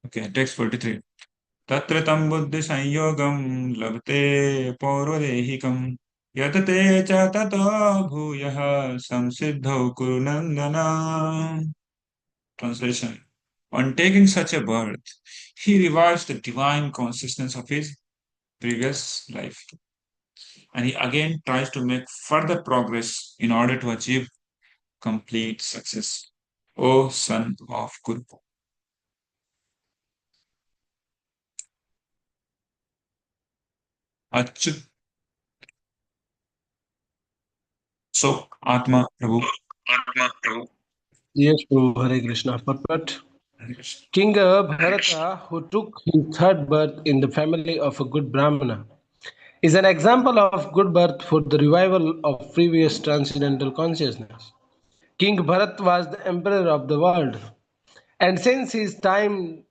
Okay, text 43. तत्र तं बुद्धिसंयोगं लभते पौर्वदेहिकं यतते च ततो भूयः संसिद्धौ कुरु नन्दन. Translation. On taking such a birth, he revives the divine consciousness of his previous life. And he again tries to make further progress in order to achieve complete success. O son of Kuru. Achyut. So, Atma Prabhu. Yes, Prabhu, Hare Krishna. Purport. King Bharata, who took his third birth in the family of a good Brahmana, is an example of good birth for the revival of previous transcendental consciousness. King Bharat was the emperor of the world, and since his time,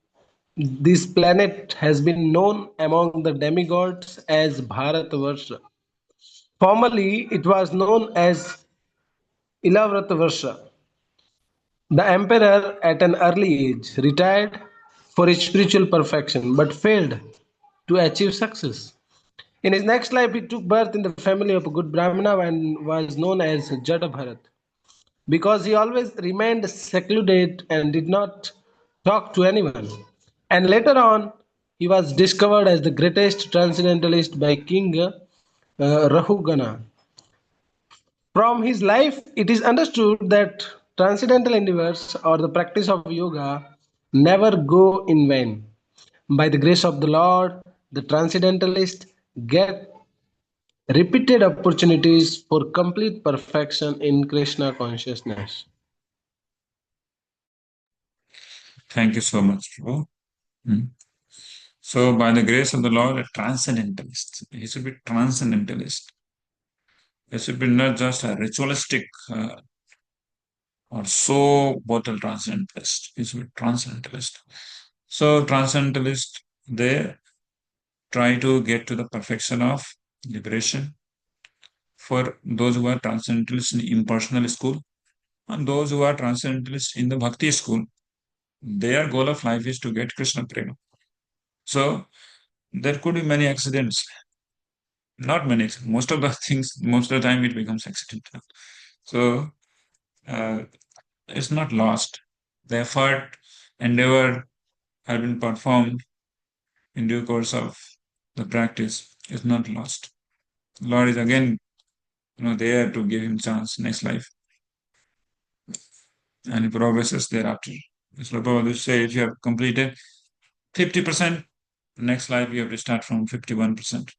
this planet has been known among the demigods as Bharatavarsha. Formerly, it was known as Ilavratavarsa. The emperor, at an early age, retired for his spiritual perfection but failed to achieve success. In his next life, he took birth in the family of a good Brahmana and was known as Jada Bharat. Because he always remained secluded and did not talk to anyone. And later on, he was discovered as the greatest transcendentalist by King Rahugana. From his life, it is understood that transcendental endeavors or the practice of yoga never go in vain. By the grace of the Lord, the transcendentalists get repeated opportunities for complete perfection in Krishna consciousness. Thank you so much, Prabhu. Hmm. So, by the grace of the Lord, a transcendentalist. He should be transcendentalist. He should be not just a ritualistic or so bottle transcendentalist. He should be transcendentalist. So, transcendentalist, they try to get to the perfection of liberation for those who are transcendentalists in impersonal school and those who are transcendentalists in the Bhakti school. Their goal of life is to get Krishna Prema. So, there could be many accidents. Not many. Most of the things, most of the time, it becomes accidental. So it's not lost. The effort, endeavor have been performed in due course of the practice is not lost. Lord is again, there to give him chance next life, and he progresses thereafter. So Prabhupada say, if you have completed 50%, next life you have to start from 51%.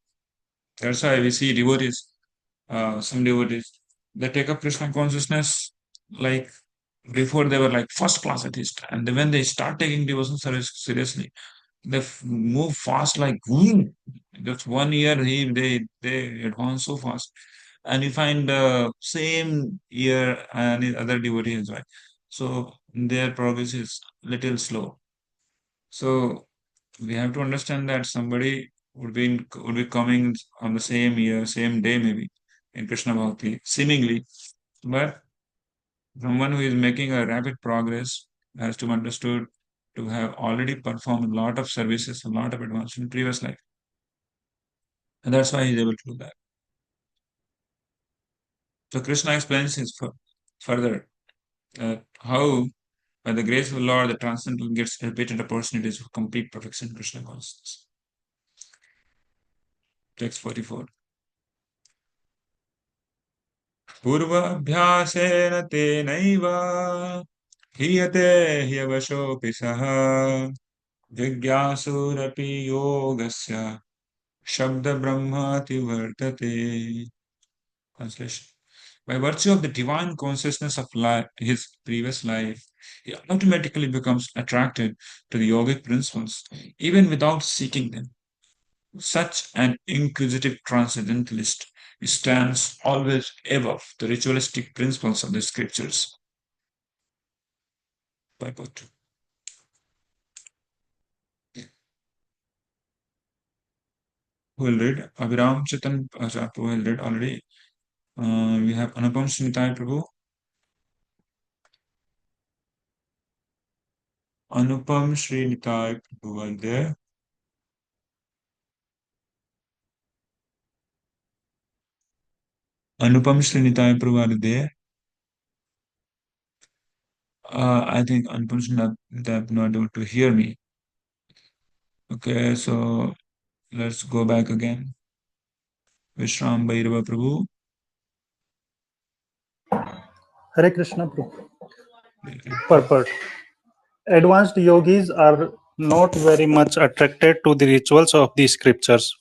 That's why we see devotees, some devotees, they take up Krishna consciousness like before they were like first class atheist, and then when they start taking devotion service seriously, they move fast like boom. Just 1 year, they advance so fast, and you find the same year and other devotees, right? So their progress is little slow. So we have to understand that somebody would be coming on the same year, same day maybe in Krishna Bhakti, seemingly, but someone who is making a rapid progress has to be understood to have already performed a lot of services, a lot of advance in previous life. And that's why he's able to do that. So Krishna explains his further how, by the grace of the Lord, the transcendental gets repeated opportunities for complete perfection in Krishna consciousness. Text 44. पूर्वाभ्यासेन तेनैव ह्रियते ह्यवशोऽपि सः जिज्ञासुरपि योगस्य शब्दब्रह्माति वर्तते. Translation. By virtue of the divine consciousness of his previous life, he automatically becomes attracted to the yogic principles, even without seeking them. Such an inquisitive transcendentalist stands always above the ritualistic principles of the scriptures. Purport. Who will read? Abhiram Chitan Prabhu will read already. We have Anupam, Sri, Nitai, Prabhu. Anupam Sri Nitai Prabhu are there. Anupam Sri Nitai Prabhu are there. I think Anupam Sri Nitai not able to hear me. Okay, so let's go back again. Vishram Bhairava Prabhu. Hare Krishna purport. Advanced yogis are not very much attracted to the rituals of the scriptures,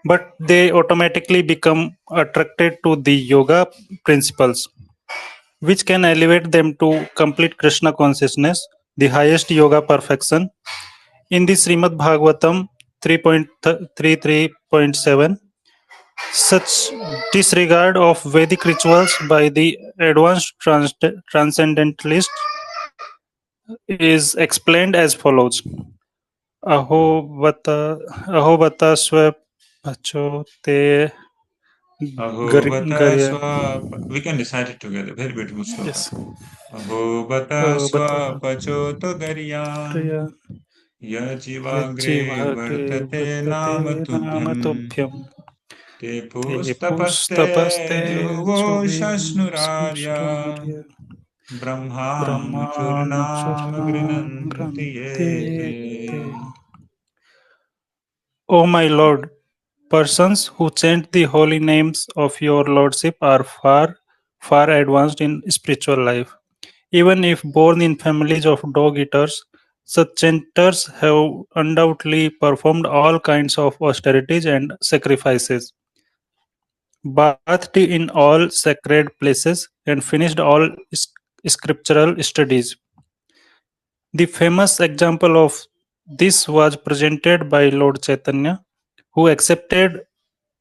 but they automatically become attracted to the yoga principles, which can elevate them to complete Krishna consciousness, the highest yoga perfection. In the Srimad Bhagavatam 3.33.7, such disregard of Vedic rituals by the advanced transcendentalists is explained as follows. Aho bata swa pacho te Aho Bata garya. Swa. We can recite it together. Very beautiful sloka. Yes. Aho Bata Aho bata Swa Pachoto Garyan. Yajivagre Yajivagre Vartate vartate Namatubhyam. namatobhyam. Te Te Pustapaste pustapaste Juvo jovim Shasnurarya. samshrarya. Brahmanuchurnam Brahmanucharanam Grinanti grante te. Ye. O my Lord, persons who chant the holy names of your Lordship are far, far advanced in spiritual life. Even if born in families of dog eaters, such chanters have undoubtedly performed all kinds of austerities and sacrifices, bathed in all sacred places, and finished all scriptural studies. The famous example of this was presented by Lord Chaitanya, who accepted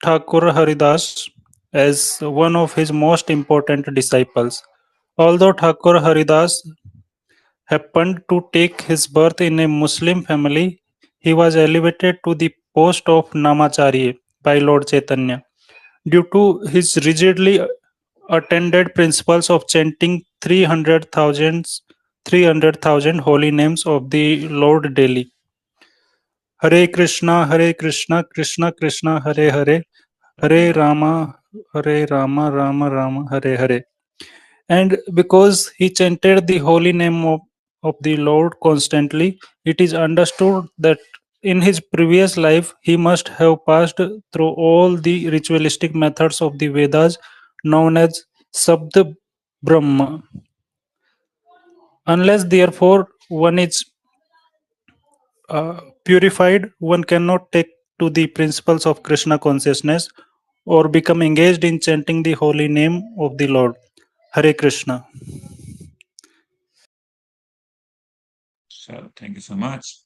Thakur Haridas as one of his most important disciples. Although Thakur Haridas happened to take his birth in a Muslim family, he was elevated to the post of Namacharya by Lord Chaitanya due to his rigidly attended principles of chanting 300,000 holy names of the Lord daily. Hare Krishna, Krishna Krishna, Hare Hare, Hare Rama, Hare Rama, Rama Rama, Hare Hare. And because he chanted the holy name of the Lord constantly, it is understood that in his previous life he must have passed through all the ritualistic methods of the Vedas known as Sabda Brahma. Unless, therefore, one is purified, one cannot take to the principles of Krishna consciousness or become engaged in chanting the holy name of the Lord. Hare Krishna. So thank you so much.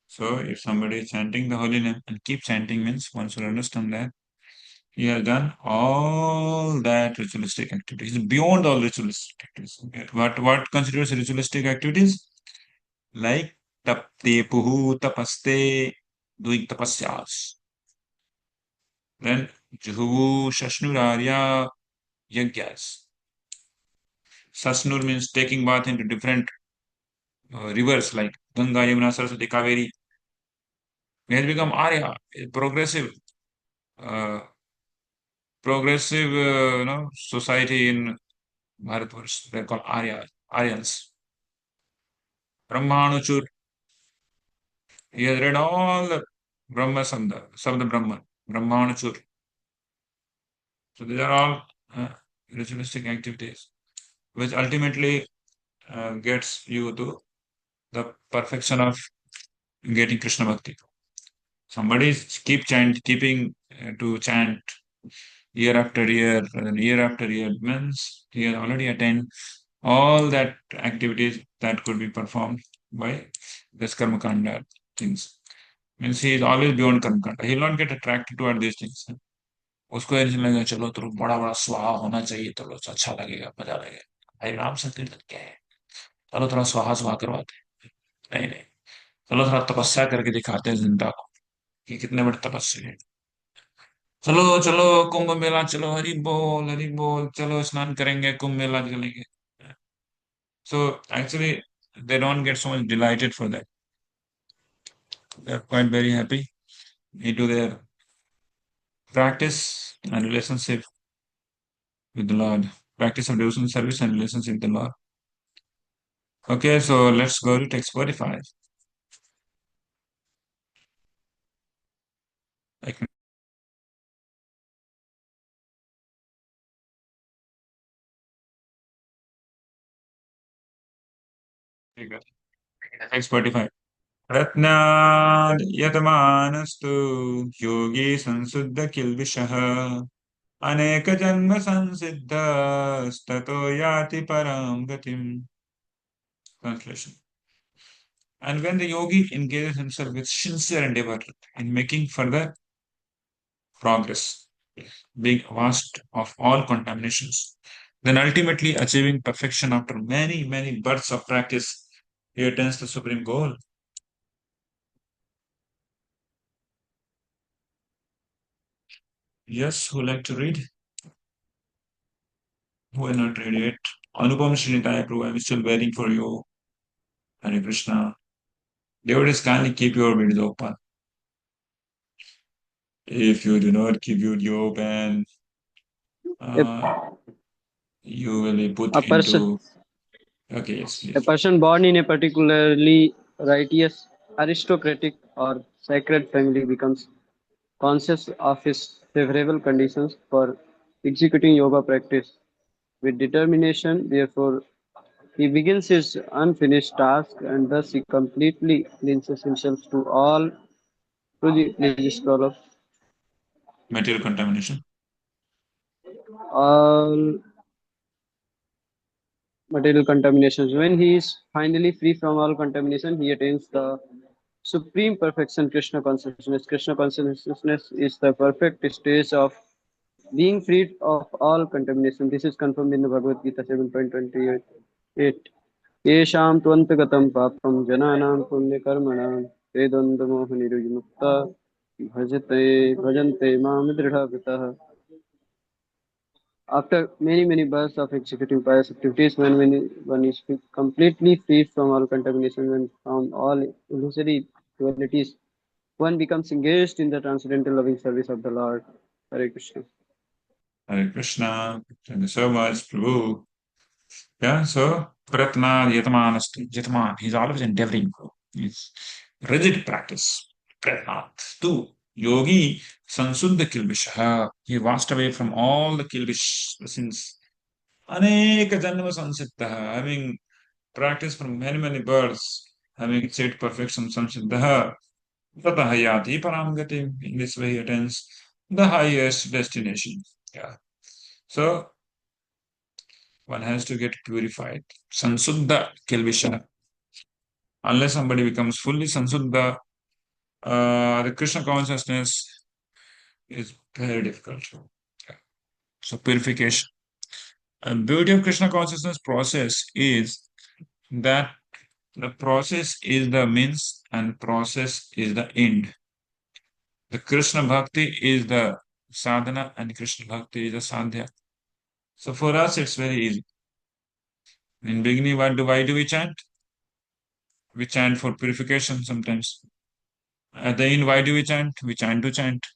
So if somebody is chanting the holy name and keep chanting means one should understand that he has done all that ritualistic activities beyond all ritualistic activities. Okay. What considers ritualistic activities? Like tapte puhu tapaste, doing tapasyas. Then juhu shashnurarya yagyas. Sasnur means taking bath into different rivers like Ganga, Yamuna, Saraswati, Kaveri. He has become Arya, a uh, progressive, society in Bharatvarsh. They're called Aryans. Brahmanuchur. He has read all the Brahma Sabda Brahman, Brahmanuchur. So these are all ritualistic activities, which ultimately gets you to the perfection of getting Krishna Bhakti. Somebody keeping to chant year after year, and year after year means he has already attained all that activities that could be performed by this karma kanda things. Means he is always beyond karma kanda. He will not get attracted toward these things. उसको ऐसे लगेगा चलो तो बड़ा बड़ा स्वाहा होना चाहिए तो अच्छा लगेगा मजा लगेगा भाई राम संकीर्तन क्या है चलो थोड़ा स्वाहा स्वाहा करवाते हैं नहीं नहीं चलो थोड़ा तपस्या करके दिखाते हैं जनता को कि कितने बड़े तपस्वी हैं चलो चलो कुंभ मेला चलो हरि बोल चलो स्नान करेंगे कुंभ मेला चलेंगे so actually they don't get so much delighted for that. They're quite very happy into their practice and relationship with the Lord. Practice of devotional service and relationship with the Lord. Okay, so let's go to text 45. Text 45. रत्नाद् यतमानस्तु योगी संशुद्ध किल्बिषः अनेकजन्म संसिद्धस्ततो याति paraṁ gatim. Translation. And when the yogi engages himself with sincere endeavor in making further progress, being vast of all contaminations, then ultimately achieving perfection after many, many births of practice, he attains the supreme goal. Yes, who like to read? Who are not read yet? Anupam Srinitaya Prabhu, I'm still waiting for you. Hare Krishna. Devotees, kindly keep your windows open. If you do not keep your window open, you will be put A person, into. Okay, yes, a please. person born in a particularly righteous, aristocratic, or sacred family becomes conscious of his favorable conditions for executing yoga practice with determination. Therefore, he begins his unfinished task, and thus he completely cleanses himself to all through the register of Material contamination. all material contaminations. When he is finally free from all contamination, he attains the supreme perfection, Krishna consciousness. Krishna consciousness is the perfect stage of being freed of all contamination. This is confirmed in the Bhagavad Gita 7.28. येषां त्वन्तगतं पापं जनानां पुण्यकर्मणां ते द्वन्द्वमोहनिर्विमुक्ता भजन्ते मां दृढव्रतः. After many, many births of executing pious activities, when one is completely free from all contamination and from all illusory dualities, one becomes engaged in the transcendental loving service of the Lord. Hare Krishna. Hare Krishna. Thank you so much, Prabhu. Yeah, so Pratna Yatmanasti. Yatman, he's always endeavoring. It's rigid practice. Pratna. Two. Yogi Sansuddha Kilvishaha. He washed away from all the Kilvish sins. Aneka Janma Sansiddha. Having practiced from many, many births, having achieved perfection, Sansiddha. Tatahayati Paramgati. In this way, he attains the highest destination. Yeah. So one has to get purified. Sansuddha Kilvisha. Unless somebody becomes fully Sansuddha, the Krishna consciousness is very difficult. Yeah. So purification. And beauty of Krishna consciousness process is that the process is the means and process is the end. The Krishna Bhakti is the sadhana and Krishna Bhakti is the sadhya. So for us, it's very easy. In beginning, why do we chant? We chant for purification sometimes. At the end, why do we chant? We chant to chant.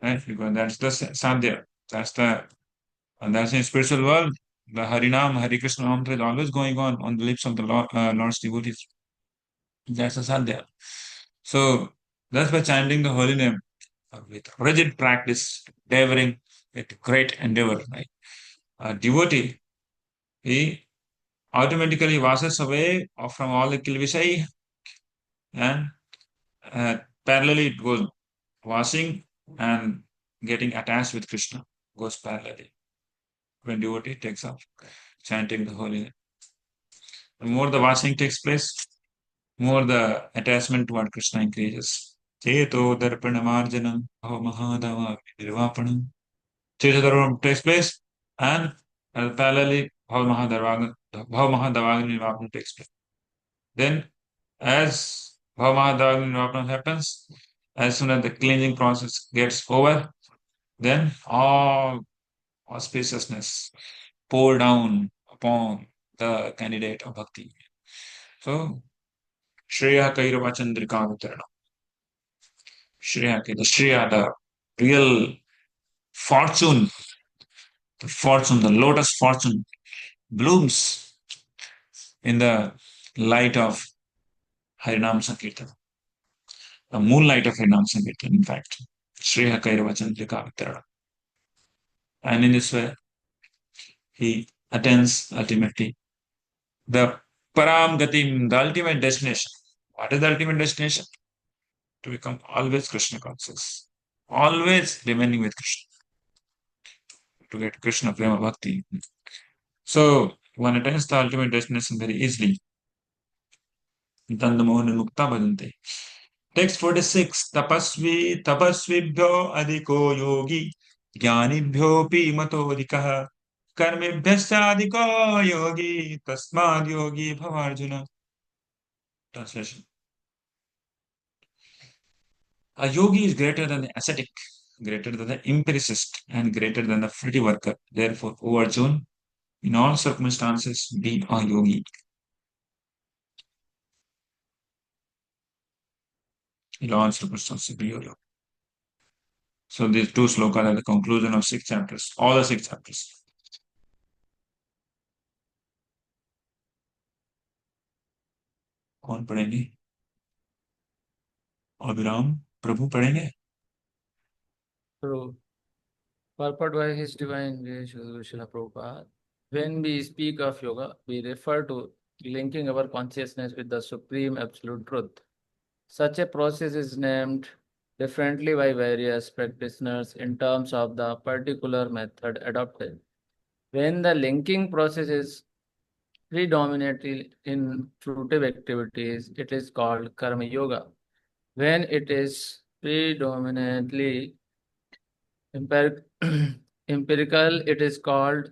Right? Because that's the sadhya. That's in spiritual world. The Harinam, Hare Krishna mantra is always going on the lips of the Lord's devotees. That's the sadhya. So that's by chanting the holy name with rigid practice, endeavoring with great endeavor. Right? A devotee, he automatically washes away from all the kilvisai and parallelly it goes washing and getting attached with Krishna goes parallelly. When devotee takes up chanting the holy name. The more the washing takes place, more the attachment toward Krishna increases. Cheto darpanamarjanam mahadava nirvapanam. Cheto darpanam takes place and parallelly bhav mahadava nirvapanam takes place. Then as bhav mahadava nirvapanam happens, as soon as the cleansing process gets over, then all auspiciousness pour down upon the candidate of bhakti. So, Shreya Kairava Chandrika Vitarana. Shreya, the real fortune, the lotus fortune blooms in the light of Harinam Sankirtan, the moonlight of Harinam Sankirtan, in fact. Shreya Kairava Chandrika Vitarana. And in this way, he attains ultimately the Param Gatim, the ultimate destination. What is the ultimate destination? To become always Krishna conscious, always remaining with Krishna, to get Krishna Prema Bhakti. So, one attains the ultimate destination very easily. Dandamohan Mukta Bhajante. Text 46. Tapasvi tapasvibhyo adhiko yogi jnanibhyopi matodikaha karmibhyascha adhiko yogi tasmad yogi bhavarjuna. Translation. A yogi is greater than the ascetic, greater than the empiricist, and greater than the free worker. Therefore, O Arjun, in all circumstances, be a yogi. In all circumstances, be a yogi. So these two slokas are the conclusion of 6 chapters, all the 6 chapters. कौन पढ़ेंगे? अभिराम प्रभु पढ़ेंगे? True. Purport by His Divine Grace, Srila Prabhupada. When we speak of yoga, we refer to linking our consciousness with the Supreme Absolute Truth. Such a process is named differently by various practitioners in terms of the particular method adopted. When the linking process is predominantly in fruitive activities, it is called Karma Yoga. When it is predominantly empirical, it is called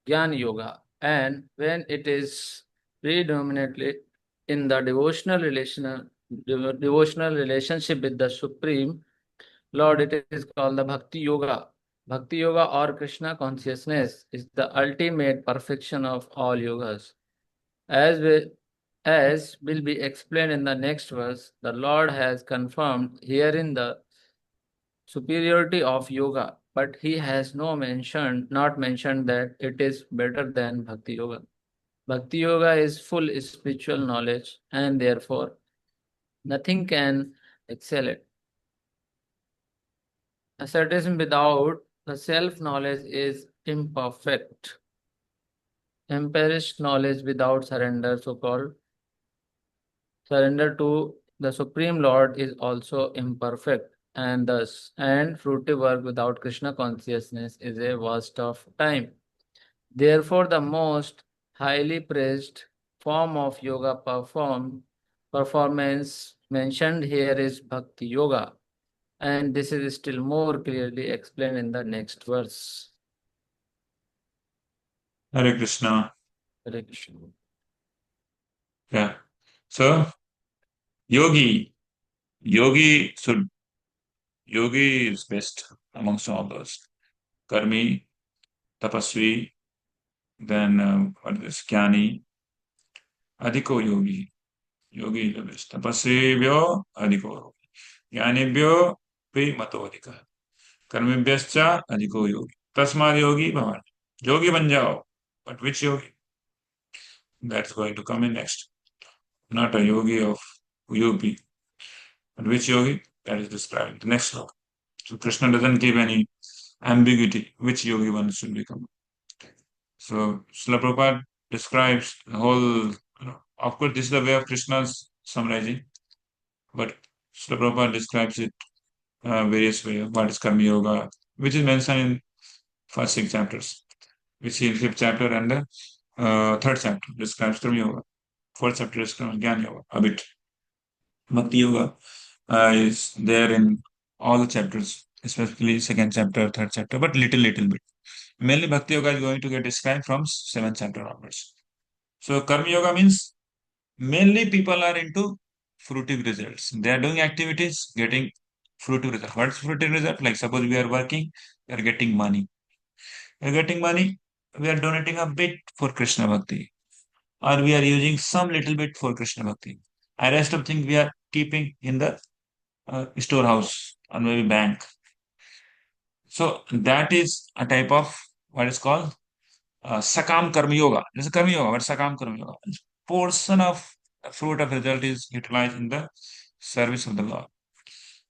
Jnana Yoga. And when it is predominantly in the devotional relationship with the Supreme Lord, it is called the Bhakti Yoga. Bhakti Yoga or Krishna consciousness is the ultimate perfection of all yogas. As will be explained in the next verse, the Lord has confirmed herein the superiority of yoga, but he has not mentioned that it is better than Bhakti Yoga. Bhakti Yoga is full spiritual knowledge, and therefore nothing can excel it. Asceticism without the self-knowledge is imperfect. Empiric knowledge without surrender, so-called surrender to the Supreme Lord, is also imperfect, and fruitive work without Krishna consciousness is a waste of time. Therefore, the most highly praised form of yoga performance mentioned here is Bhakti Yoga, and this is still more clearly explained in the next verse. Hare Krishna. Hare Krishna. Yeah. So, yogi is best amongst all those. Karmi, tapasvi, then what is Jnani, adhiko yogi. Yogi is the best. Tapasvibhyo adhiko yogi. Jnanibhyo pi matodika. Karmibhyascha adhiko yogi. Tasmad yogi bhavan. Yogi ban jao. But which yogi? That's going to come in next. Not a yogi of UP. But which yogi? That is described in the next sloka. So Krishna doesn't give any ambiguity which yogi one should become. So Srila Prabhupada describes the whole, of course, this is the way of Krishna's summarizing, but Srila Prabhupada describes it various ways. What is Karma Yoga, which is mentioned in first 6 chapters. We see in 5th chapter and the 3rd chapter describes Karma Yoga. 4th chapter describes Jnana Yoga a bit. Bhakti Yoga is there in all the chapters, especially 2nd chapter, 3rd chapter, but little bit. Mainly Bhakti Yoga is going to get described from 7th chapter onwards. So Karma Yoga means mainly people are into fruitive results. They are doing activities, getting fruitive results. What's fruitive result? Like suppose we are working, we are getting money. We are getting money, we are donating a bit for Krishna Bhakti. or we are using some little bit for Krishna Bhakti. And rest of things we are keeping in the storehouse or maybe bank. So that is a type of what is called Sakam Karma Yoga. This is Karma Yoga, but Sakam Karma Yoga. Portion of fruit of result is utilized in the service of the Lord.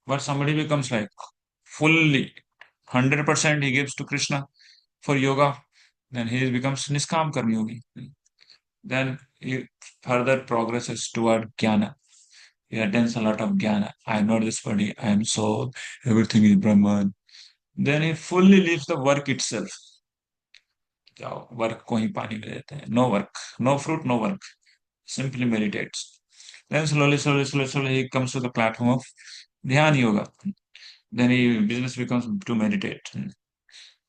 But somebody becomes like fully 100% he gives to Krishna for yoga, then he becomes Niskam Karma Yogi. Then he further progresses toward Jnana. He attains a lot of Jnana. I am not this body, I am soul, everything is Brahman. Then he fully leaves the work itself. जाओ work को ही पानी में देते हैं no work no fruit no work simply meditates then slowly he comes to the platform of dhyan yoga then he business becomes to meditate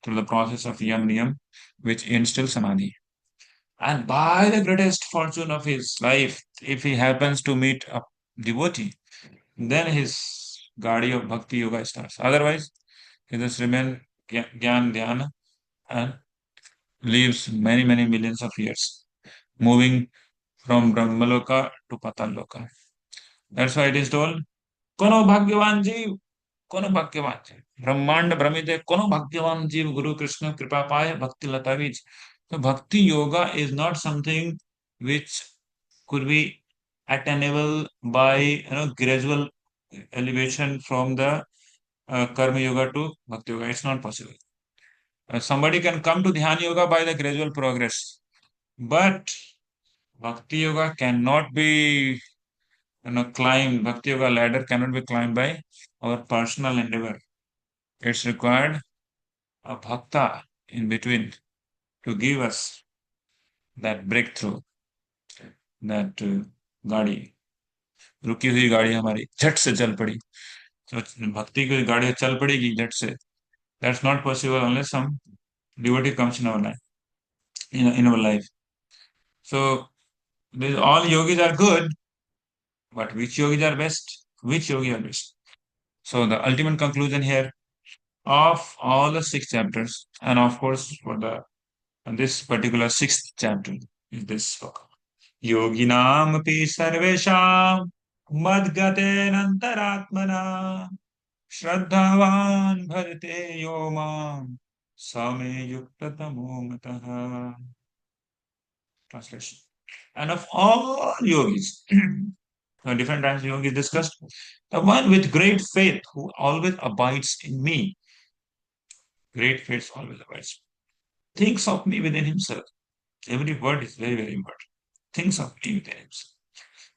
through the process of yam niyam which instills samadhi and by the greatest fortune of his life if he happens to meet a devotee then his gadi of bhakti yoga starts otherwise he just remain gyan dhyana and lives many millions of years moving from Brahmaloka to Pataloka. That's why it is told, Kono Bhagyavan Jeev, Kono Bhagyavan Jeev. Brahmand Brahmide, Kono Bhagyavan Jeev, Guru Krishna Kripa Paya, Bhakti Lata Vij. So Bhakti Yoga is not something which could be attainable by gradual elevation from the Karma Yoga to Bhakti Yoga. It's not possible. Somebody can come to Dhyana Yoga by the gradual progress, but Bhakti Yoga cannot be climbed. Bhakti Yoga ladder cannot be climbed by our personal endeavor. It's required a bhakta in between to give us that breakthrough, that गाड़ी रुकी हुई गाड़ी हमारी झट से चल पड़ी तो भक्ति की गाड़ी चल पड़ेगी झट से that's not possible unless some devotee comes in our life in our life so all yogis are good but which yogis are best which yogi are best so the ultimate conclusion here of all the 6 chapters and of course for the this particular 6th chapter is this book yoginam api sarvesham madgatenantaratmana Shraddhavan bharate yomam same yuktatamo mataha. Translation. And of all yogis, different types of yogis discussed, the one with great faith who always abides in me, great faith always abides, thinks of me within himself. Every word is very important. Thinks of me within himself.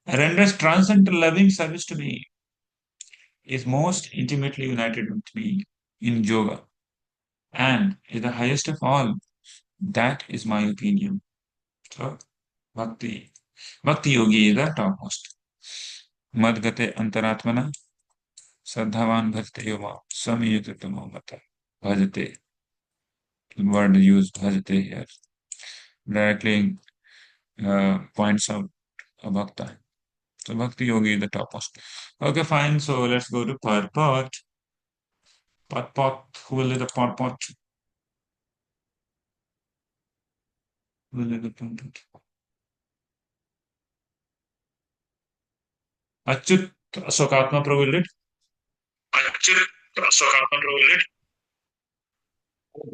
Renders transcendental loving service to me, is most intimately united with me in yoga, and is the highest of all. That is my opinion. So, Bhakti. Bhakti Yogi is the topmost. Madgate Antaratmana, Sadhavan Bhajate Yoma, Samyutatamo Mata, Bhajate. The word used Bhajate here directly points out a Bhakta. So, Bhakti Yogi is the topmost. Okay, fine. So, let's go to purport. Purport. Who will lead the purport? Who will lead the purport? Achyut Asokatma Prabhu will lead. Achyut Asokatma Prabhu will lead.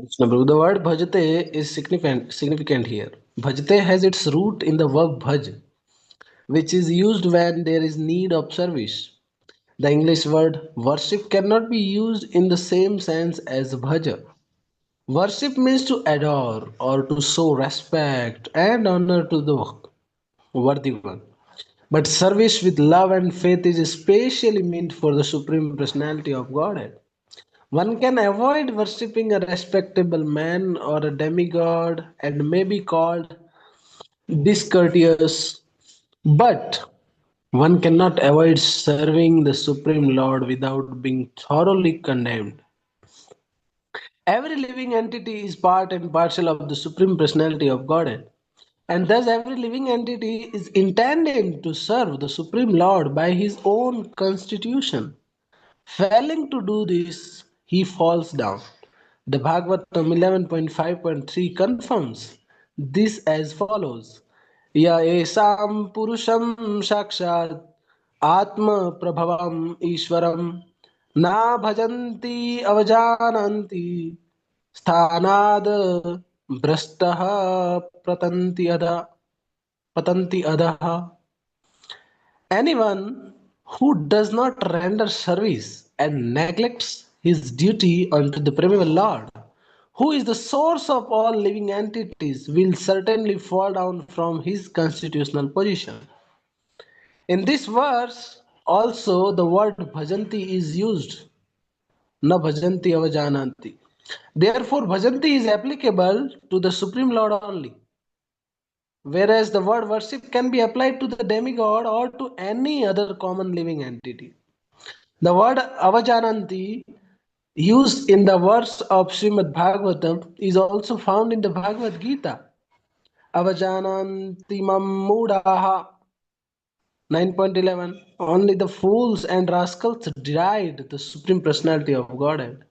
Krishna Prabhu, the word bhajate is significant here. Bhajate has its root in the verb bhaj, which is used when there is need of service. The English word worship cannot be used in the same sense as bhaja. Worship means to adore or to show respect and honor to the worthy one. But service with love and faith is especially meant for the Supreme Personality of Godhead. One can avoid worshipping a respectable man or a demigod and may be called discourteous, but one cannot avoid serving the Supreme Lord without being thoroughly condemned. Every living entity is part and parcel of the Supreme Personality of Godhead, and thus every living entity is intended to serve the Supreme Lord by his own constitution. Failing to do this, he falls down. The Bhagavatam 11.5.3 confirms this as follows. या एषां पुरुषं साक्षात् आत्मप्रभवम् ईश्वरं न भजन्ति अवजानन्ति स्थानाद् भ्रष्टः पतन्ति अधः. Anyone who does not render service and neglects his duty unto the primeval Lord, who is the source of all living entities, will certainly fall down from his constitutional position. In this verse, also the word bhajanti is used, na bhajanti avajananti. Therefore, bhajanti is applicable to the Supreme Lord only, whereas the word worship can be applied to the demigod or to any other common living entity. The word avajananti used in the verse of Srimad Bhagavatam is also found in the Bhagavad Gita. Avajananti mammudaha 9.11. Only the fools and rascals deride the Supreme Personality of Godhead.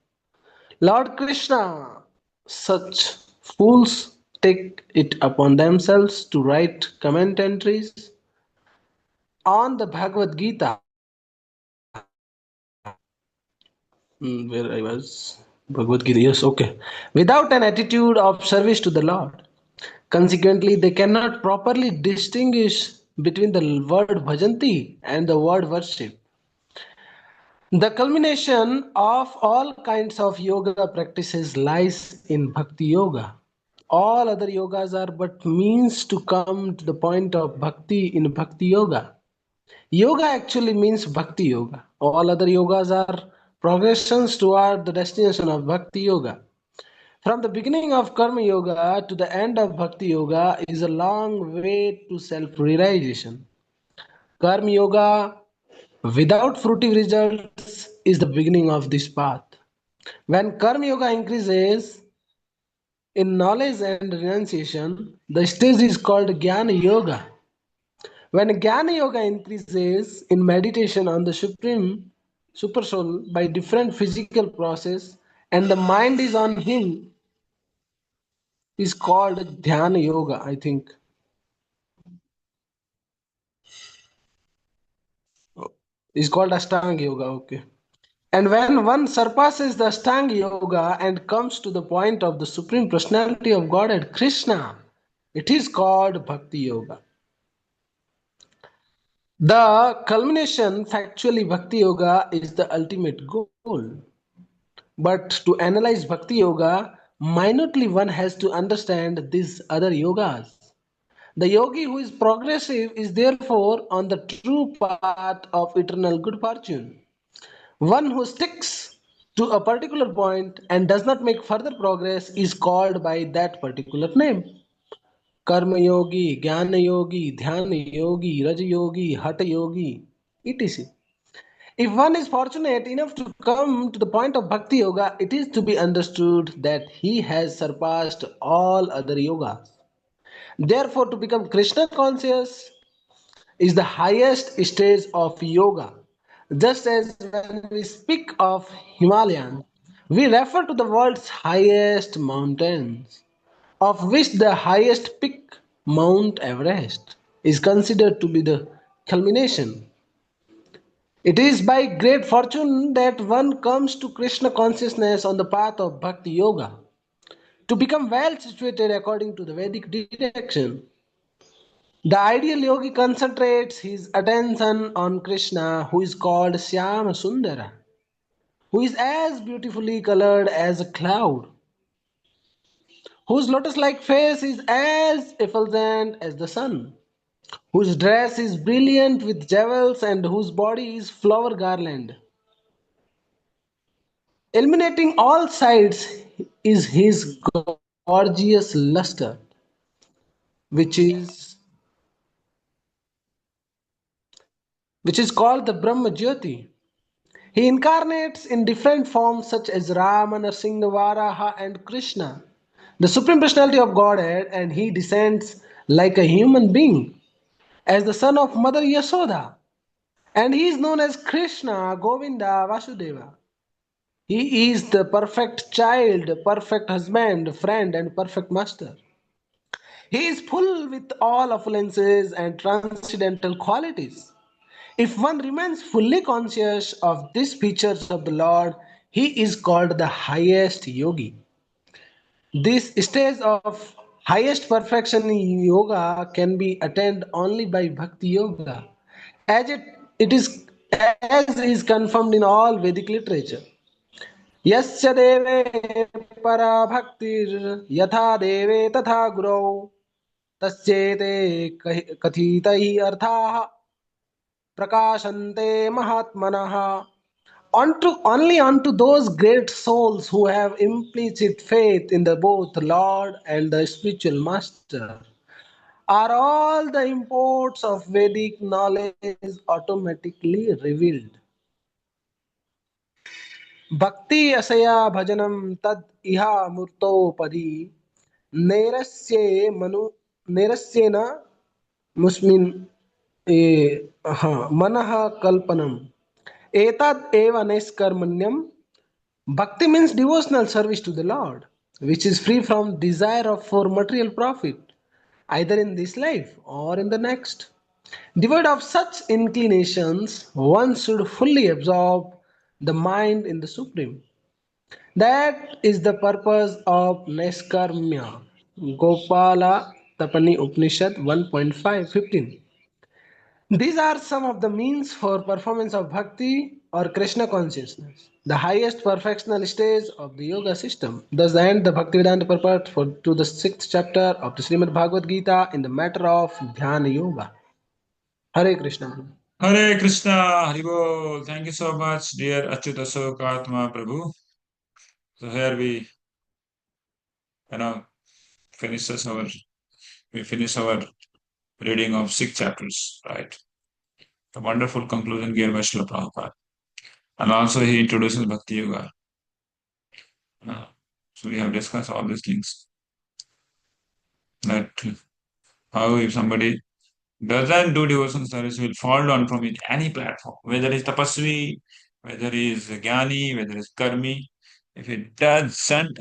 Lord Krishna, such fools take it upon themselves to write commentaries on the Bhagavad Gita. Where I was, Bhagavad Gita, yes, okay. Without an attitude of service to the Lord. Consequently, they cannot properly distinguish between the word bhajanti and the word worship. The culmination of all kinds of yoga practices lies in bhakti yoga. All other yogas are but means to come to the point of bhakti in bhakti yoga. Yoga actually means bhakti yoga. All other yogas are progressions toward the destination of bhakti yoga. From the beginning of karma yoga to the end of bhakti yoga is a long way to self-realization. Karma yoga without fruitive results is the beginning of this path. When karma yoga increases in knowledge and renunciation, the stage is called jnana yoga. When jnana yoga increases in meditation on the supreme supersoul by different physical process and the mind is on him, is called dhyana yoga, I think. Is called Ashtanga yoga, okay. And when one surpasses the Ashtanga yoga and comes to the point of the Supreme Personality of Godhead, Krishna, it is called Bhakti Yoga. The culmination, factually, Bhakti Yoga is the ultimate goal. But to analyze Bhakti Yoga, minutely one has to understand these other yogas. The yogi who is progressive is therefore on the true path of eternal good fortune. One who sticks to a particular point and does not make further progress is called by that particular name. Karma yogi, jnana yogi, dhyana yogi, raja yogi, hatha yogi, etc. If one is fortunate enough to come to the point of bhakti yoga, it is to be understood that he has surpassed all other yogas. Therefore, to become Krishna conscious is the highest stage of yoga. Just as when we speak of Himalayan, we refer to the world's highest mountains, of which the highest peak, Mount Everest, is considered to be the culmination. It is by great fortune that one comes to Krishna consciousness on the path of Bhakti Yoga. To become well situated according to the Vedic direction, the ideal yogi concentrates his attention on Krishna, who is called Syama Sundara, who is as beautifully colored as a cloud, whose lotus-like face is as effulgent as the sun, whose dress is brilliant with jewels and whose body is flower garland. Illuminating all sides is his gorgeous luster, which is called the Brahma Jyoti. He incarnates in different forms such as Rama, Narasimha, Varaha, and Krishna, the Supreme Personality of Godhead, and he descends like a human being as the son of Mother Yasoda. And he is known as Krishna, Govinda, Vasudeva. He is the perfect child, perfect husband, friend, and perfect master. He is full with all opulences and transcendental qualities. If one remains fully conscious of these features of the Lord, he is called the highest yogi. This stage of highest perfection in yoga can be attained only by bhakti yoga, as it is as is confirmed in all Vedic literature. यस्य देवे परा भक्तिर यथा देवे तथा गुरौ तस्येते कथितैः अर्थाः प्रकाशन्ते महात्मनः. Only unto those great souls who have implicit faith in the both Lord and the spiritual master are all the imports of Vedic knowledge automatically revealed. Bhakti asaya bhajanam tad iha murtopadi nairasye manu nairasyena musmin manah kalpanam etad eva naiskarmanyam. Bhakti means devotional service to the Lord, which is free from desire for material profit, either in this life or in the next. Devoid of such inclinations, one should fully absorb the mind in the Supreme. That is the purpose of Neskarmya. Gopala Tapani Upanishad 1.5:15. These are some of the means for performance of bhakti or Krishna consciousness, the highest perfectional stage of the yoga system. Thus end the Bhaktivedanta purport to the 6th chapter of the Srimad Bhagavad Gita in the matter of Dhyana Yoga. Hare Krishna. Hare Krishna, Haribol. Thank you so much, dear Achyuta Sokatma Prabhu. So here finishes we finish our reading of 6 chapters, right? The wonderful conclusion given by Srila Prabhupada. And also he introduces Bhakti Yoga. So we have discussed all these things. That how if somebody doesn't do devotional service, will fall down from it, any platform, whether it's tapasvi, whether it's jnani, whether it's karmi, if he doesn't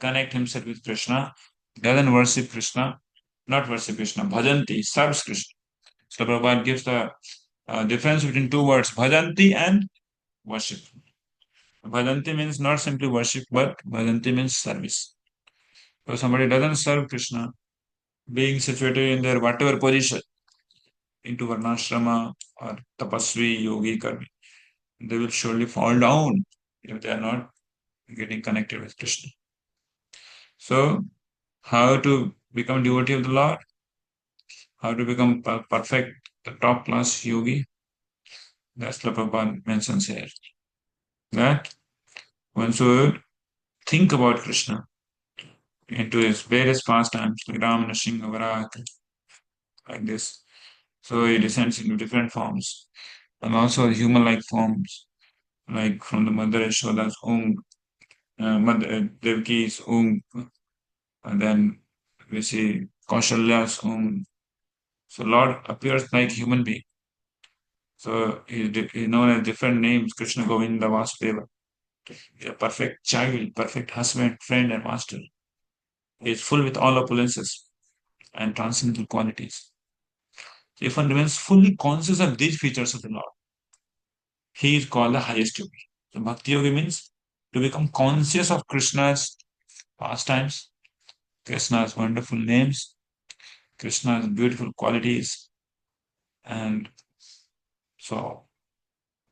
connect himself with Krishna, doesn't worship Krishna, not worship Krishna, bhajanti, serves Krishna. So Prabhupada gives the difference between two words, bhajanti and worship. Bhajanti means not simply worship, but bhajanti means service. So somebody doesn't serve Krishna, being situated in their whatever position, into varnashrama or tapasvi, yogi, karmi, they will surely fall down if they are not getting connected with Krishna. So, how to become devotee of the Lord? How to become perfect, the top class yogi? That's what Prabhupada mentions here. That one should think about Krishna into his various pastimes, like Ram, Nrsimha, Varak, like this. So he descends into different forms, and also human-like forms, like from the mother Yashoda's womb, Mother Devki's womb, and then we see Kaushalya's womb. So Lord appears like human being. So he's known as different names, Krishna Govinda Vasudeva. He's a perfect child, perfect husband, friend, and master. He is full with all opulences and transcendental qualities. So if one remains fully conscious of these features of the Lord, he is called the highest yogi. So Bhakti Yogi means to become conscious of Krishna's pastimes, Krishna's wonderful names, Krishna's beautiful qualities, and so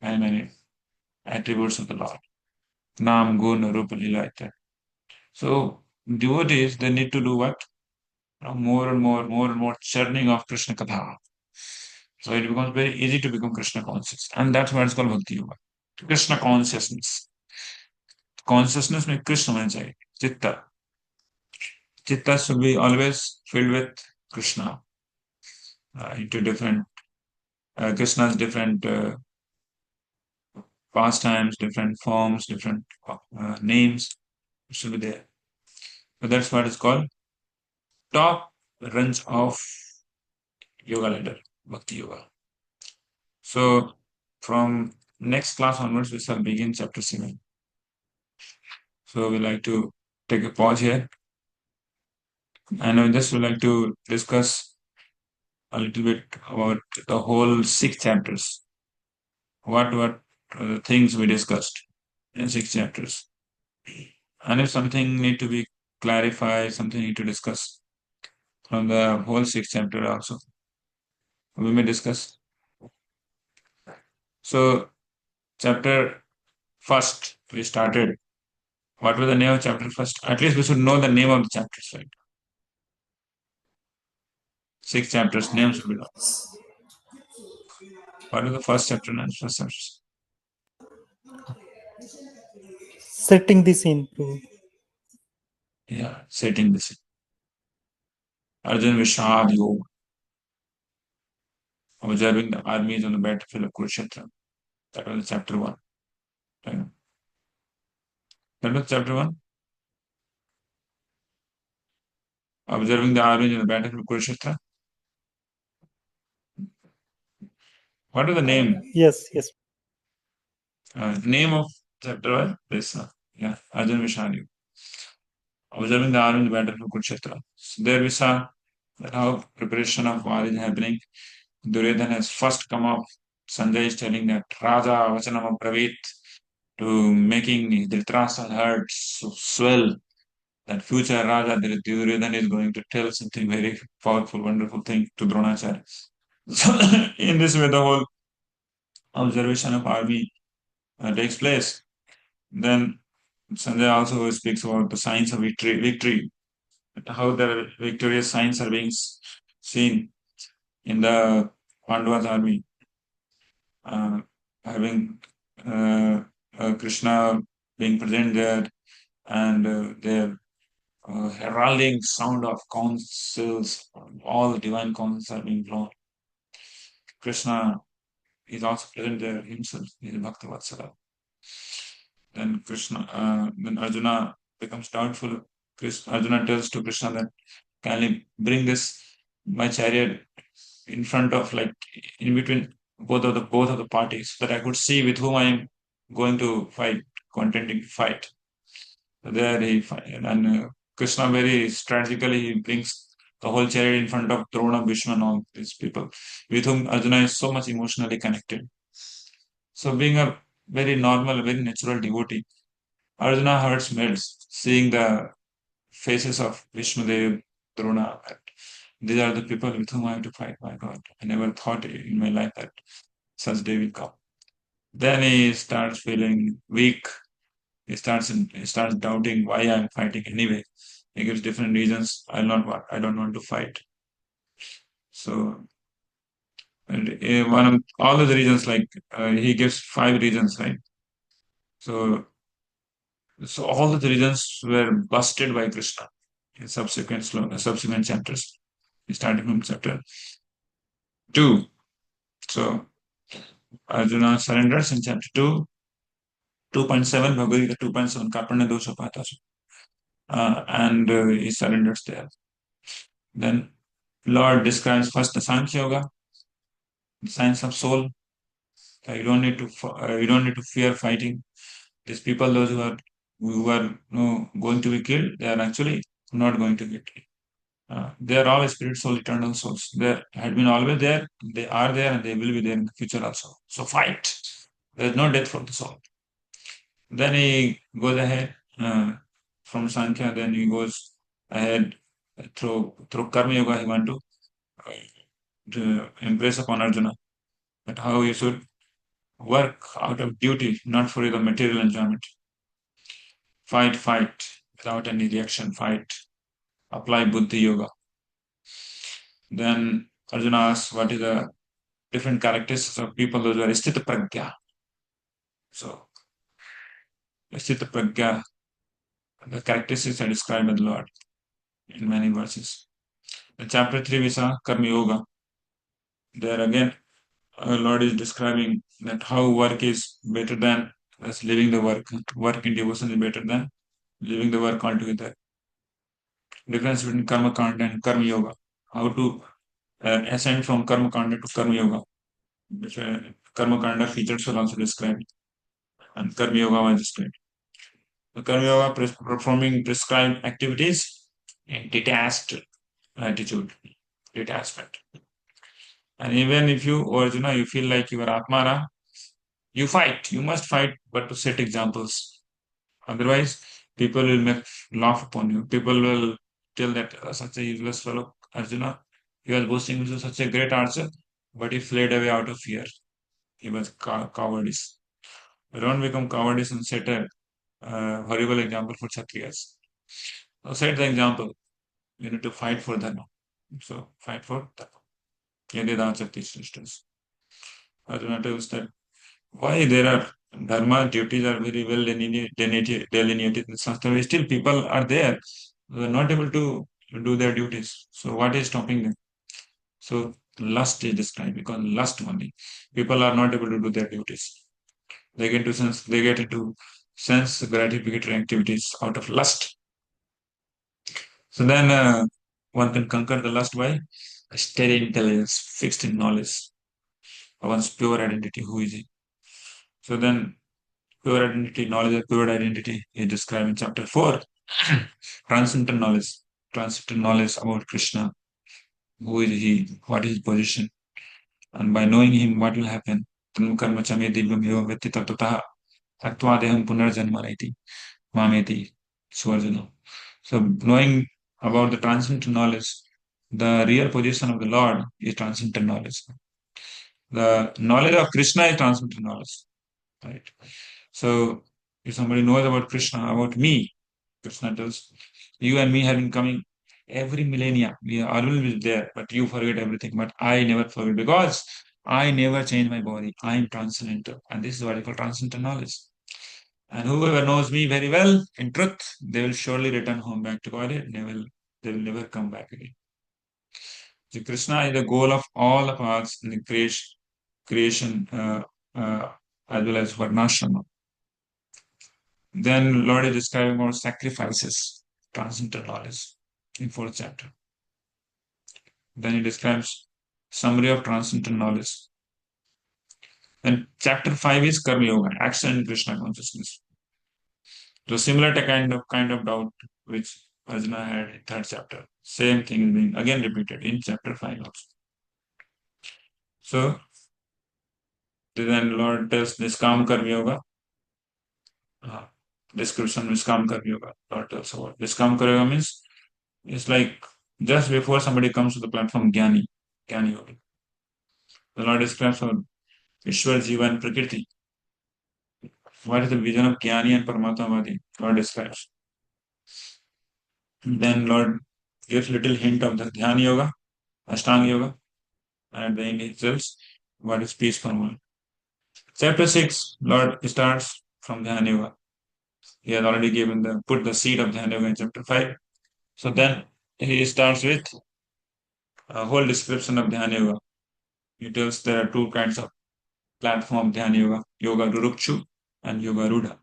many attributes of the Lord. Nam, Gun, Rupa, Lila, etc. So devotees, they need to do what? More and more churning of Krishna Katha. So it becomes very easy to become Krishna conscious. And that's why it's called Bhakti Yoga. Krishna consciousness. Consciousness में Krishna होना चाहिए. Chitta. Chitta should be always filled with Krishna. Into different, Krishna's different pastimes, different forms, different names should be there. So that's what is called top rungs of yoga ladder, Bhakti Yoga. So from next class onwards, we shall begin chapter 7. So we like to take a pause here. And I just would like to discuss a little bit about the whole 6 chapters. What are the things we discussed in 6 chapters? And if something need to be clarified, something need to discuss from the whole 6 chapter also, we may discuss. So, chapter first, we started. What was the name of chapter first? At least we should know the name of the chapters, right? 6 chapters, names should be known. What is the first chapter and first chapter? Setting the scene. Yeah, setting the scene. Arjun Vishad Yoga, observing the armies on the battlefield of Kurukshetra. That was chapter 1. Right? That was chapter 1. Observing the armies on the battlefield of Kurukshetra. What is the name? Yes, yes. Name of chapter 1? This. Yeah, Arjun Vishad Yoga. Observing the army in the battlefield of Kurukshetra. So there we saw that how preparation of war is happening. Duryodhana has first come up. Sanjay is telling that Raja Vachanam Pravit to making Dhritarashtra's heart swell. That future Raja Duryodhana is going to tell something very powerful, wonderful thing to Dronacharya. So in this way, the whole observation of army takes place. Then Sanjay also speaks about the signs of victory, how the victorious signs are being seen in the Pandavas army, having Krishna being present there, and their heralding sound of councils, all the divine councils are being blown. Krishna is also present there himself, he is Bhakti Vatsala. Then then Arjuna becomes doubtful. Arjuna tells to Krishna that, can you bring this, my chariot, in front of, like, in between both of the parties, so that I could see with whom I am going to fight, contending to fight. So there he and Krishna very strategically he brings the whole chariot in front of Drona, Bhishma, and all these people with whom Arjuna is so much emotionally connected. So being a very normal, very natural devotee, Arjuna hearts melts seeing the faces of Vishnudev, Drona. These are the people with whom I have to fight. My God, I never thought in my life that such day will come. Then he starts feeling weak. He starts doubting why I'm fighting anyway. He gives different reasons. I don't want to fight. So, and one of all of the reasons, like he gives 5 reasons, right? So all of the reasons were busted by Krishna in subsequent chapters, starting from chapter 2. So Arjuna surrenders in chapter 2, 2.7, Bhagavad Gita 2.7, Karpanya Dosha Patasu. And he surrenders there. Then Lord describes first the Sankhya Yoga, the science of soul. You don't need to fear fighting. These people, those who are going to be killed, they are actually not going to get killed. They are all spirit, soul, eternal souls. They had been always there. They are there, and they will be there in the future also. So fight. There is no death for the soul. Then he goes ahead from Sankhya. Then he goes ahead through Karma Yoga. He want to impress upon Arjuna that how you should work out of duty, not for the material enjoyment. Fight without any reaction. Fight. Apply Buddhi Yoga. Then Arjuna asks, what is the different characteristics of people those who are Sthita Pragya? So, Sthita Pragya, the characteristics are described by the Lord in many verses. In chapter 3, we saw Karma Yoga. There again, our Lord is describing that how work is better than as living the work. Work in devotion is better than living the work altogether. Difference between Karma Kanda and Karma Yoga. How to ascend from Karma Kanda to Karma Yoga. Which Karma Kanda features were also described. And Karma Yoga was described. The Karma Yoga performing prescribed activities in detached attitude, detachment. And even if you, Arjuna, you feel like you are Atmana, you fight. You must fight, but to set examples. Otherwise, people will laugh upon you. People will tell that such a useless fellow, Arjuna, he was boasting he was such a great archer, but he fled away out of fear. He was cowardice. Don't become cowardice and set a horrible example for Kshatriyas. So set the example. You need to fight for Dharma. So fight for Dharma. Yadi Shakti sisters. Arjuna tells that why there are Dharma duties are very well delineated in Shastra. Still, people are there who are not able to do their duties. So what is stopping them? So lust is described because lust only. People are not able to do their duties. They get into sense gratificatory activities out of lust. So then one can conquer the lust by a steady intelligence, fixed in knowledge of one's pure identity. Who is he? So then pure identity, knowledge of pure identity is described in chapter 4. Transcendental knowledge. Transcendental knowledge about Krishna. Who is he? What is his position? And by knowing him, what will happen? Karma chame divyam evam vetti tattvatah tattvadeham punarjanmanaiti mameti swarjana. So knowing about the transcendental knowledge, the real position of the Lord is transcendental knowledge. The knowledge of Krishna is transcendental knowledge. Right. So if somebody knows about Krishna, about me, Krishna tells, you and me have been coming every millennia. We are always there, but you forget everything. But I never forget because I never change my body. I am transcendental. And this is what I call transcendental knowledge. And whoever knows me very well, in truth, they will surely return home back to God. They will never come back again. So Krishna is the goal of all of us in the creation as well as Varnashrama. Then Lord is describing about sacrifices, transcendental knowledge in 4th chapter. Then he describes summary of transcendental knowledge. Then chapter 5 is Karma Yoga, action in Krishna consciousness. So similar to kind of doubt which Arjuna had in 3rd chapter. Same thing is being again repeated in chapter 5 also. So then Lord tells Niskam Karma Yoga. Description Niskam Karma Yoga. Lord tells about Niskam Karma Yoga means it's like just before somebody comes to the platform, Jnani Yoga. The Lord describes our Ishwar, Jiva and Prakriti. What is the vision of Jnani and Paramatmavadi? Lord describes. Then Lord gives little hint of the Dhyana Yoga, Ashtanga Yoga, and at the end he tells what is peace for all. Chapter 6, Lord starts from Dhyana Yoga. He has already put the seed of Dhyana Yoga in chapter 5. So then he starts with a whole description of Dhyana Yoga. He tells there are 2 kinds of platform Dhyana Yoga, Yoga Rurukshu and Yoga Rudha.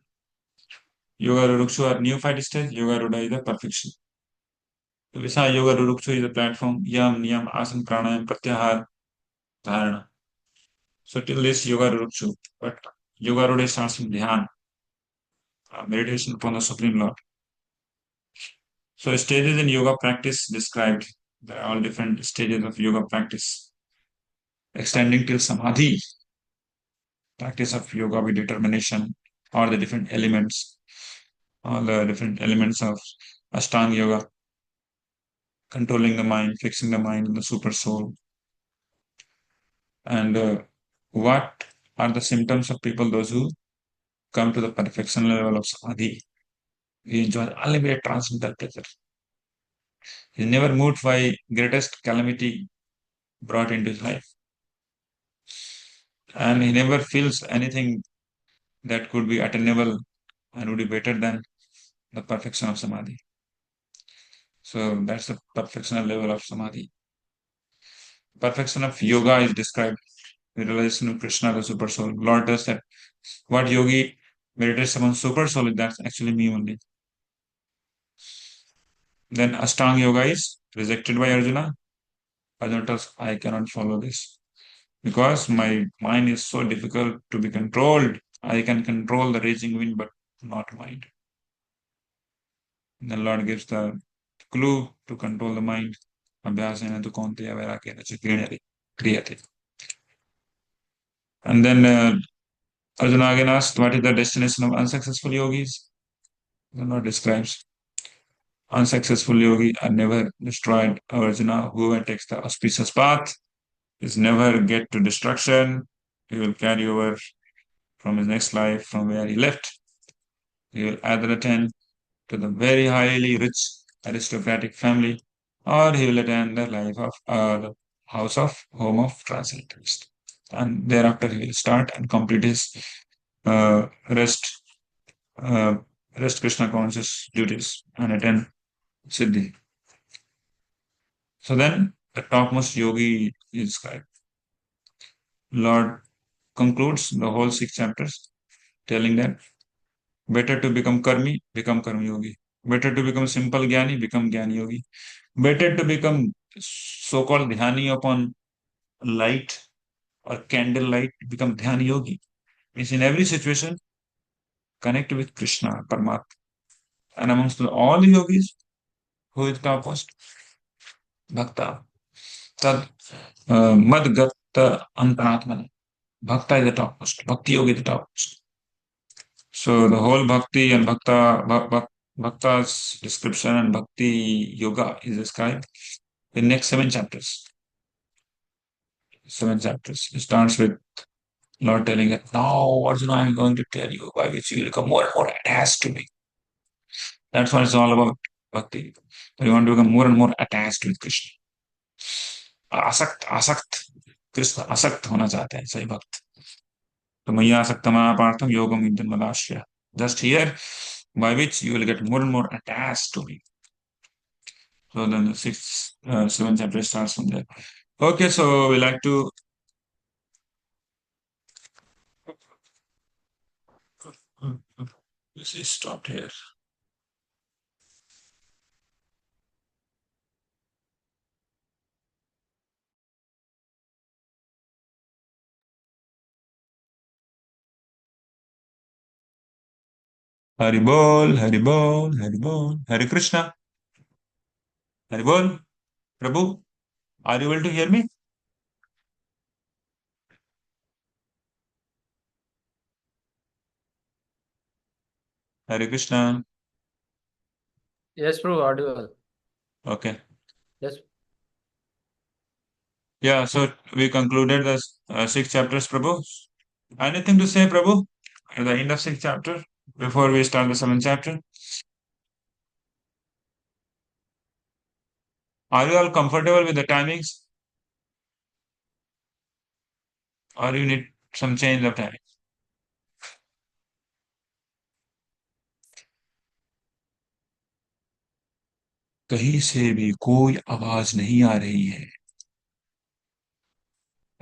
Yoga Rurukshu are neophyte stage, Yoga Rudha is the perfection. So Visa Yoga Rurukshu is the platform, Yam, Niyam, Asan, Pranayam, Pratyahar, Dharana. So till this Yoga Rurukshu, but Yoga Rudha starts from Dhyan, meditation upon the Supreme Lord. So stages in yoga practice described. There are all different stages of yoga practice, extending till Samadhi, practice of yoga with determination, or the different elements, all the different elements of Ashtanga Yoga, controlling the mind, fixing the mind in the super soul. And what are the symptoms of people, those who come to the perfection level of Samadhi? He enjoys unlimited transcendental pleasure. He is never moved by greatest calamity brought into his life. And he never feels anything that could be attainable and would be better than the perfection of Samadhi. So that's the perfectional level of Samadhi. Perfection of yoga is described. The realization of Krishna, the super soul. Lord does that. What yogi meditates upon super soul, that's actually me only. Then Ashtanga Yoga is rejected by Arjuna. Arjuna tells, I cannot follow this because my mind is so difficult to be controlled. I can control the raging wind, but not mind. The Lord gives the clue to control the mind. Abhyasena tu kaunteya vairagyena cha kriyate. And then Arjuna again asked, what is the destination of unsuccessful yogis? The Lord describes, unsuccessful yogi are never destroyed. Arjuna, whoever takes the auspicious path is never get to destruction. He will carry over from his next life from where he left. He will either attend to the very highly rich aristocratic family, or he will attend the life of the home of transcendentalist. And thereafter he will start and complete his uh, rest uh, rest Krishna conscious duties and attend Siddhi. So then the topmost yogi is described. Lord concludes the whole 6 chapters telling that better to become karmi yogi. Better to become simple jnani, become jnani yogi. Better to become so-called dhyani upon light or candle light, become dhyani yogi. Means in every situation, connect with Krishna, Paramatma. And amongst all the yogis, who is topmost? Bhakta. Tad madgatta antaratmani. Bhakta is the topmost. Bhakti yogi is the topmost. So the whole bhakti and bhakta's description and bhakti yoga is described in next 7 chapters. 7 chapters. It starts with Lord telling that now, Arjuna, I am going to tell you by which you will become more and more attached to me. That's what it's all about, bhakti. You want to become more and more attached with Krishna. आसक्त कृष्ण आसक्त होना चाहते हैं सही भक्त तो मैया आसक्तमया पार्थम योगम विद्यन्मदाश्रय just here by which you will get more and more attached to me. So then the 7th chapter starts from there. Okay, so we like to this is stopped here. Hari Bol, Hari Bol, Hari Bol, Hare Krishna, Hari Bol. Prabhu, are you able to hear me? Hare Krishna. Yes, Prabhu, audible. Okay. Yes. Yeah, so we concluded the 6 chapters, Prabhu. Anything to say, Prabhu, at the end of 6 chapter before we start the 7th chapter? Are you all comfortable with the timings? Or you need some change of time? कहीं से भी कोई आवाज नहीं आ रही है.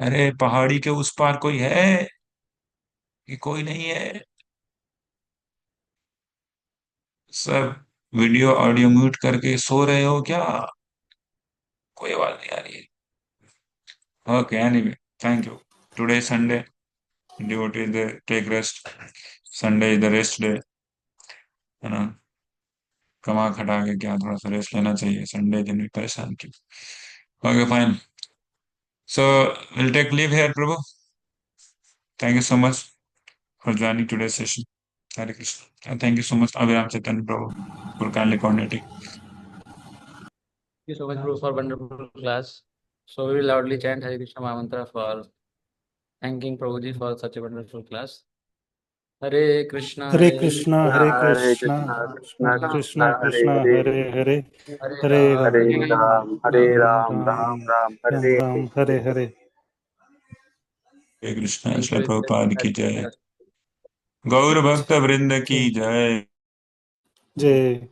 अरे पहाड़ी के उस पार कोई है कि कोई नहीं है? सब वीडियो ऑडियो म्यूट करके सो रहे हो क्या? कोई आवाज नहीं आ रही है. Okay, anyway, thank you. Today is Sunday. Devotees take rest. Sunday is the rest day. है ना? कमा खटा के क्या थोड़ा सा रेस्ट लेना चाहिए. संडे दिन भी परेशान क्यों? Okay, fine. So we'll take leave here, Prabhu. Thank you so much for joining today's session. Hare Krishna. And thank you so much, Abhiram Chaitanya Prabhu, for kindly coordinating. Thank you so much, Prabhu, for wonderful class. So we will loudly chant Hare Krishna Mahamantra for thanking Prabhuji for such a wonderful class. Hare Krishna, Hare Krishna, Hare Hare Krishna, Krishna, Krishna Krishna Krishna, Hare Hare Hare, Hare Hare Ram, Hare Ram, Ram, Hare Ram, Ram Ram, Ram Hare Ram, Hare Hare. Hare Krishna. Thank Shri you. Prabhupada ki jai. गौर भक्त वृंद की जय. Jai.